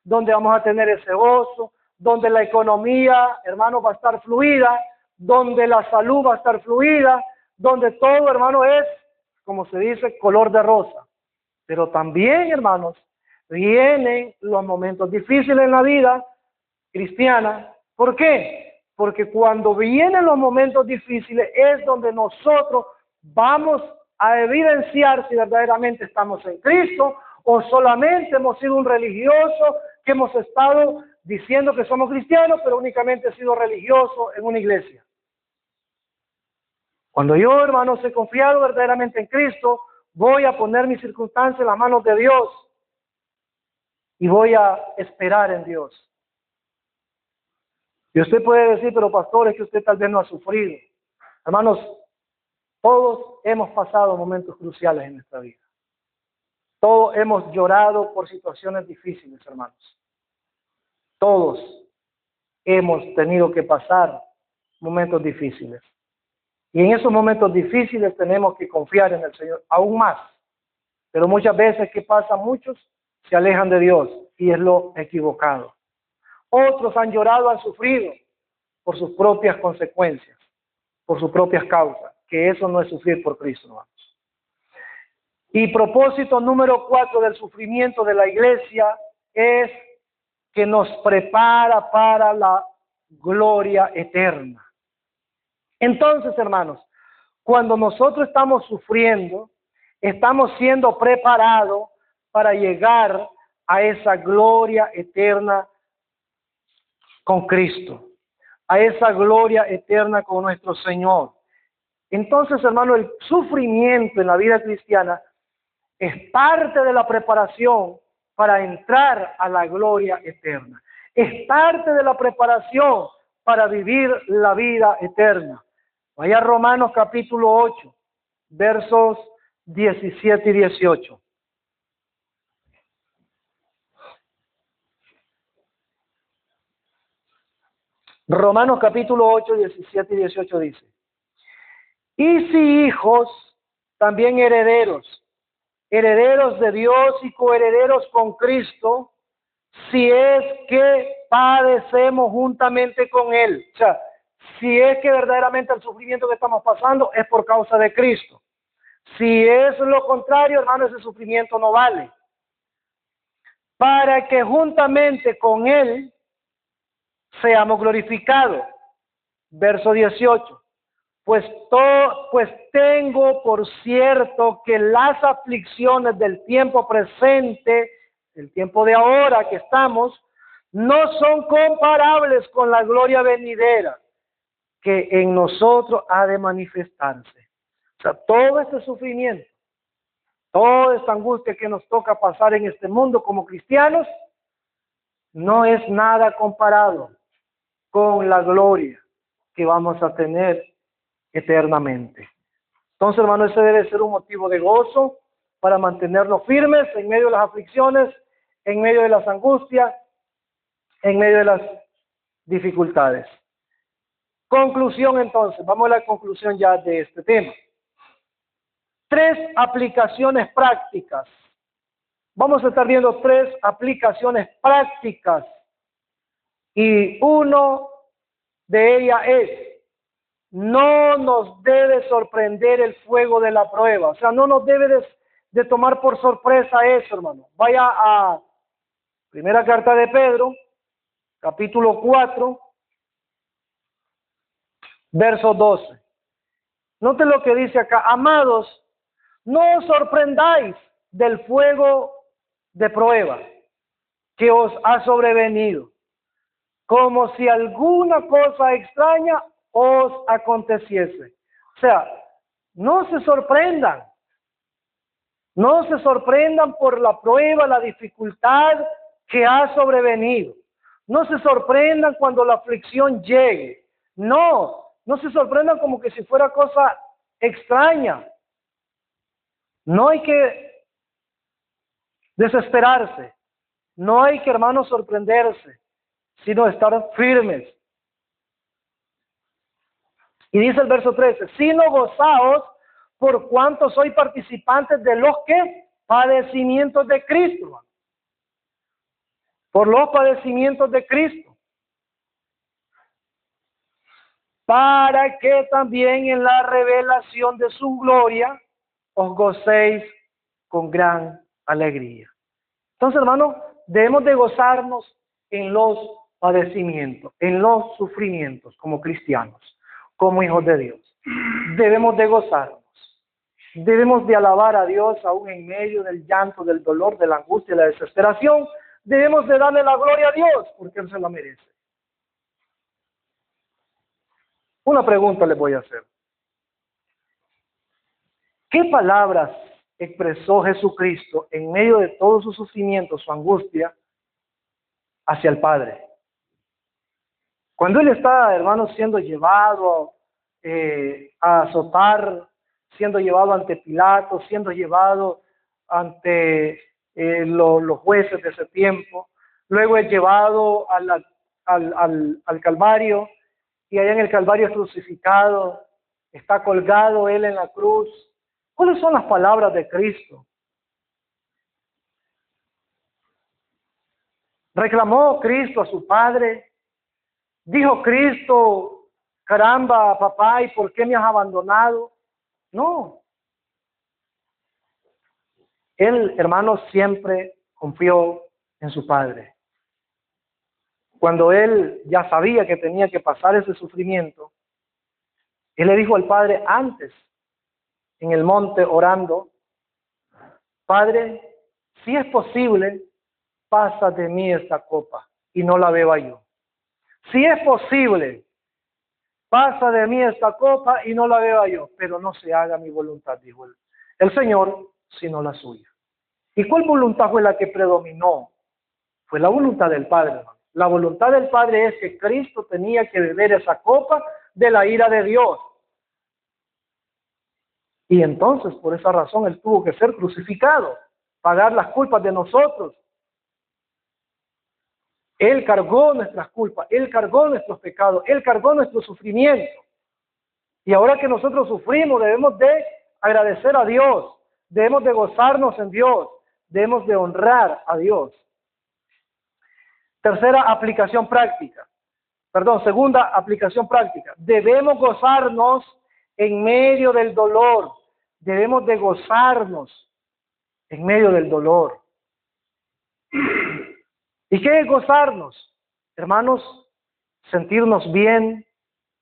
donde vamos a tener ese gozo, donde la economía, hermano, va a estar fluida, donde la salud va a estar fluida, donde todo, hermano, es, como se dice, color de rosa. Pero también, hermanos, vienen los momentos difíciles en la vida cristiana. ¿Por qué? Porque cuando vienen los momentos difíciles es donde nosotros vamos a evidenciar si verdaderamente estamos en Cristo o solamente hemos sido un religioso que hemos estado diciendo que somos cristianos, pero únicamente he sido religioso en una iglesia. Cuando yo, hermanos, he confiado verdaderamente en Cristo, voy a poner mis circunstancias en las manos de Dios y voy a esperar en Dios. Y usted puede decir, pero pastor, es que usted tal vez no ha sufrido. Hermanos, todos hemos pasado momentos cruciales en nuestra vida. Todos hemos llorado por situaciones difíciles, hermanos. Todos hemos tenido que pasar momentos difíciles. Y en esos momentos difíciles tenemos que confiar en el Señor, aún más. Pero muchas veces, ¿qué pasa? Muchos se alejan de Dios y es lo equivocado. Otros han llorado, han sufrido por sus propias consecuencias, por sus propias causas, que eso no es sufrir por Cristo, hermanos. Y propósito número 4 del sufrimiento de la iglesia es que nos prepara para la gloria eterna. Entonces, hermanos, cuando nosotros estamos sufriendo, estamos siendo preparados para llegar a esa gloria eterna con Cristo, a esa gloria eterna con nuestro Señor. Entonces, hermano, el sufrimiento en la vida cristiana es parte de la preparación para entrar a la gloria eterna. Es parte de la preparación para vivir la vida eterna. Vaya a Romanos capítulo 8, versos 17 y 18. Romanos capítulo 8, 17 y 18 dice: y si hijos, también herederos, herederos de Dios y coherederos con Cristo, si es que padecemos juntamente con Él. O sea, si es que verdaderamente el sufrimiento que estamos pasando es por causa de Cristo. Si es lo contrario, hermano, ese sufrimiento no vale. Para que juntamente con Él seamos glorificados. Verso 18. Pues tengo por cierto que las aflicciones del tiempo presente, el tiempo de ahora que estamos, no son comparables con la gloria venidera que en nosotros ha de manifestarse. O sea, todo este sufrimiento, toda esta angustia que nos toca pasar en este mundo como cristianos, no es nada comparado con la gloria que vamos a tener eternamente. Entonces, hermano, ese debe ser un motivo de gozo para mantenernos firmes en medio de las aflicciones, en medio de las angustias, en medio de las dificultades. Conclusión, entonces, vamos a la conclusión ya de este tema. 3 aplicaciones prácticas. Vamos a estar viendo 3 aplicaciones prácticas y uno de ellas es: no nos debe sorprender el fuego de la prueba. O sea, no nos debe de tomar por sorpresa eso, hermano. Vaya a primera carta de Pedro, capítulo 4, verso 12. Note lo que dice acá: amados, no os sorprendáis del fuego de prueba que os ha sobrevenido, como si alguna cosa extraña os aconteciese. O sea, no se sorprendan. No se sorprendan por la prueba, la dificultad que ha sobrevenido. No se sorprendan cuando la aflicción llegue. No se sorprendan como que si fuera cosa extraña. No hay que desesperarse. No hay que, hermanos, sorprenderse, sino estar firmes. Y dice el verso 13: sino gozaos por cuanto sois participantes de los que padecimientos de Cristo, hermano. Por los padecimientos de Cristo, para que también en la revelación de su gloria os gocéis con gran alegría. Entonces, hermanos, debemos de gozarnos en los padecimientos, en los sufrimientos, como cristianos, como hijos de Dios. Debemos de gozarnos. Debemos de alabar a Dios aún en medio del llanto, del dolor, de la angustia y la desesperación. Debemos de darle la gloria a Dios, porque Él se la merece. Una pregunta les voy a hacer. ¿Qué palabras expresó Jesucristo en medio de todo su sufrimiento, su angustia, hacia el Padre? Cuando Él está, hermanos, siendo llevado a azotar, siendo llevado ante Pilato, siendo llevado ante los jueces de ese tiempo, luego es llevado al Calvario, y allá en el Calvario es crucificado, está colgado Él en la cruz. ¿Cuáles son las palabras de Cristo? ¿Reclamó Cristo a su Padre? ¿Dijo Cristo, caramba, papá, ¿y por qué me has abandonado? No. Él, hermano, siempre confió en su Padre. Cuando Él ya sabía que tenía que pasar ese sufrimiento, Él le dijo al Padre antes, en el monte orando, Padre, si es posible, pasa de mí esta copa y no la beba yo. Si es posible, pasa de mí esta copa y no la beba yo, pero no se haga mi voluntad, dijo el Señor, sino la suya. ¿Y cuál voluntad fue la que predominó? Fue la voluntad del Padre, hermano. La voluntad del Padre es que Cristo tenía que beber esa copa de la ira de Dios. Y entonces, por esa razón, Él tuvo que ser crucificado, pagar las culpas de nosotros. Él cargó nuestras culpas, Él cargó nuestros pecados, Él cargó nuestro sufrimiento. Y ahora que nosotros sufrimos, debemos de agradecer a Dios, debemos de gozarnos en Dios, debemos de honrar a Dios. Segunda aplicación práctica. Debemos gozarnos en medio del dolor. Debemos de gozarnos en medio del dolor. ¿Y qué es gozarnos? Hermanos, sentirnos bien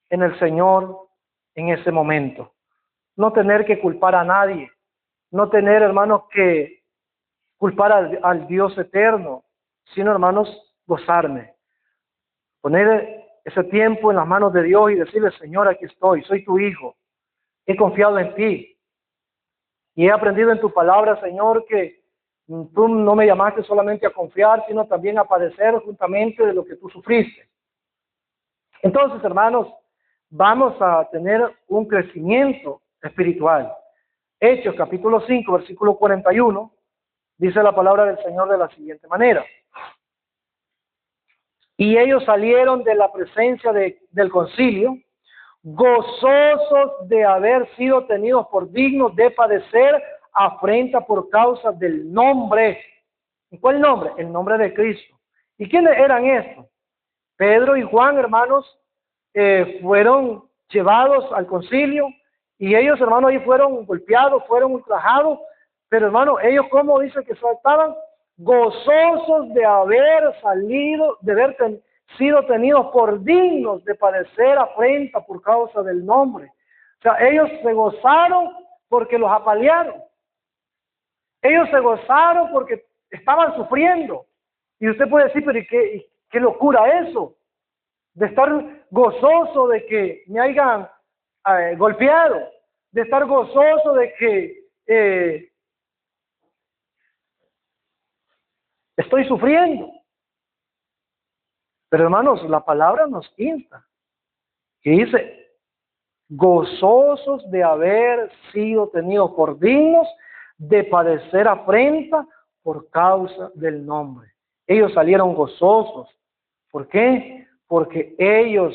en el Señor en ese momento. No tener que culpar a nadie. No tener, hermanos, que culpar al Dios eterno, sino, hermanos, gozarme. Poner ese tiempo en las manos de Dios y decirle, Señor, aquí estoy, soy tu hijo. He confiado en ti. Y he aprendido en tu palabra, Señor, que tú no me llamaste solamente a confiar, sino también a padecer juntamente de lo que tú sufriste. Entonces, hermanos, vamos a tener un crecimiento espiritual. Hechos, capítulo 5, versículo 41, dice la palabra del Señor de la siguiente manera. Y ellos salieron de la presencia del concilio, gozosos de haber sido tenidos por dignos de padecer afrenta por causa del nombre. ¿Y cuál nombre? El nombre de Cristo. ¿Y quiénes eran estos? Pedro y Juan, hermanos, fueron llevados al concilio y ellos, hermanos, ahí fueron golpeados, fueron ultrajados, pero, hermanos, ellos, ¿cómo dice que estaban? Gozosos de haber salido, de haber sido tenidos por dignos de padecer afrenta por causa del nombre. O sea, ellos se gozaron porque los apalearon. Ellos se gozaron porque estaban sufriendo. Y usted puede decir, pero ¿qué locura eso? De estar gozoso de que me hayan golpeado, de estar gozoso de que estoy sufriendo. Pero, hermanos, la palabra nos insta, que dice, gozosos de haber sido tenidos por dignos de padecer afrenta por causa del nombre. Ellos salieron gozosos. ¿Por qué? Porque ellos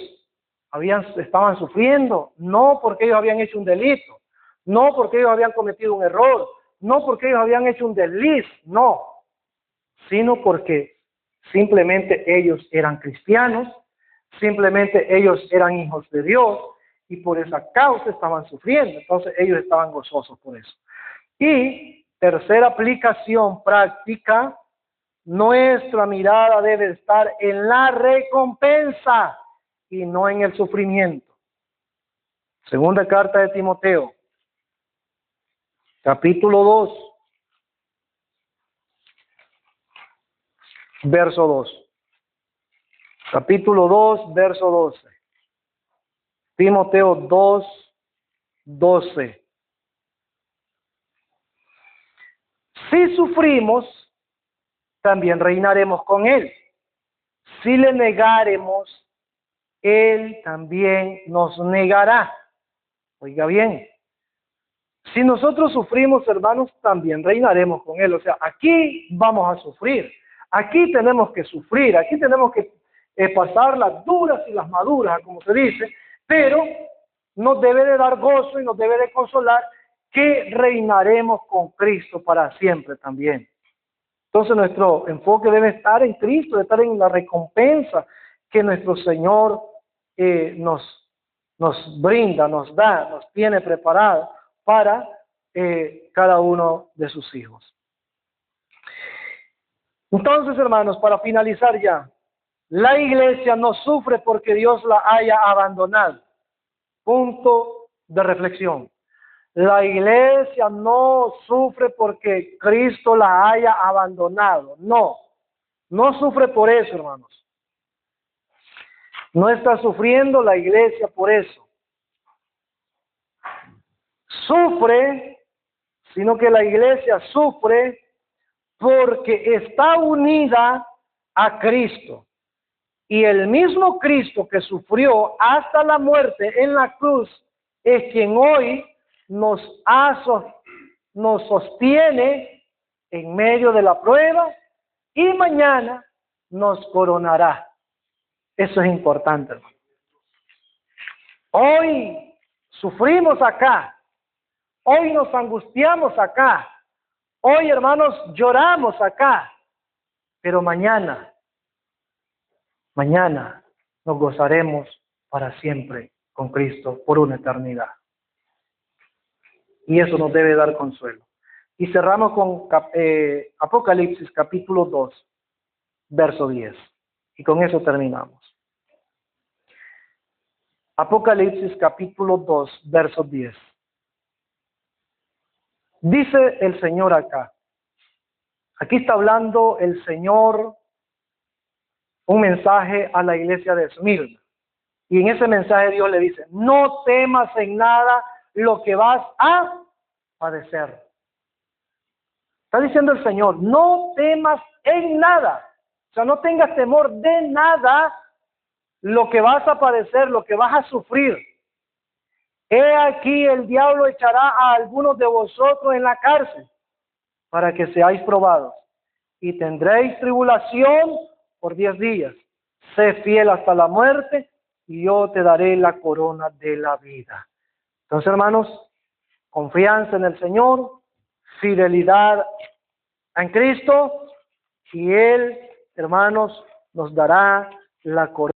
estaban sufriendo, no porque ellos habían hecho un delito, no porque ellos habían cometido un error, no porque ellos habían hecho un desliz, no, sino porque simplemente ellos eran cristianos, simplemente ellos eran hijos de Dios y por esa causa estaban sufriendo. Entonces ellos estaban gozosos por eso. Y tercera aplicación práctica, nuestra mirada debe estar en la recompensa y no en el sufrimiento. Segunda carta de Timoteo, capítulo 2, verso 2. Capítulo 2, verso 12. Timoteo 2, 12. Si sufrimos, también reinaremos con Él. Si le negaremos, Él también nos negará. Oiga bien, si nosotros sufrimos, hermanos, también reinaremos con Él. O sea, aquí vamos a sufrir. Aquí tenemos que sufrir. Aquí tenemos que pasar las duras y las maduras, como se dice. Pero nos debe de dar gozo y nos debe de consolar que reinaremos con Cristo para siempre también. Entonces nuestro enfoque debe estar en Cristo, debe estar en la recompensa que nuestro Señor nos brinda, nos da, nos tiene preparada para cada uno de sus hijos. Entonces, hermanos, para finalizar ya, la iglesia no sufre porque Dios la haya abandonado. Punto de reflexión. La iglesia no sufre porque Cristo la haya abandonado. No, no sufre por eso, hermanos. No está sufriendo la iglesia por eso. Sufre, sino que la iglesia sufre porque está unida a Cristo. Y el mismo Cristo que sufrió hasta la muerte en la cruz es quien hoy nos sostiene en medio de la prueba y mañana nos coronará. Eso es importante, hermano. Hoy sufrimos acá, hoy nos angustiamos acá, hoy, hermanos, lloramos acá, pero mañana nos gozaremos para siempre con Cristo por una eternidad. Y eso nos debe dar consuelo. Y cerramos con Apocalipsis capítulo 2, verso 10. Y con eso terminamos. Apocalipsis capítulo 2, verso 10. Dice el Señor acá. Aquí está hablando el Señor un mensaje a la iglesia de Esmirna. Y en ese mensaje Dios le dice, no temas en nada lo que vas a padecer. Está diciendo el Señor, no temas en nada. O sea, no tengas temor de nada lo que vas a padecer, lo que vas a sufrir. He aquí el diablo echará a algunos de vosotros en la cárcel para que seáis probados. Y tendréis tribulación por 10 días. Sé fiel hasta la muerte y yo te daré la corona de la vida. Entonces, hermanos, confianza en el Señor, fidelidad en Cristo y Él, hermanos, nos dará la corona.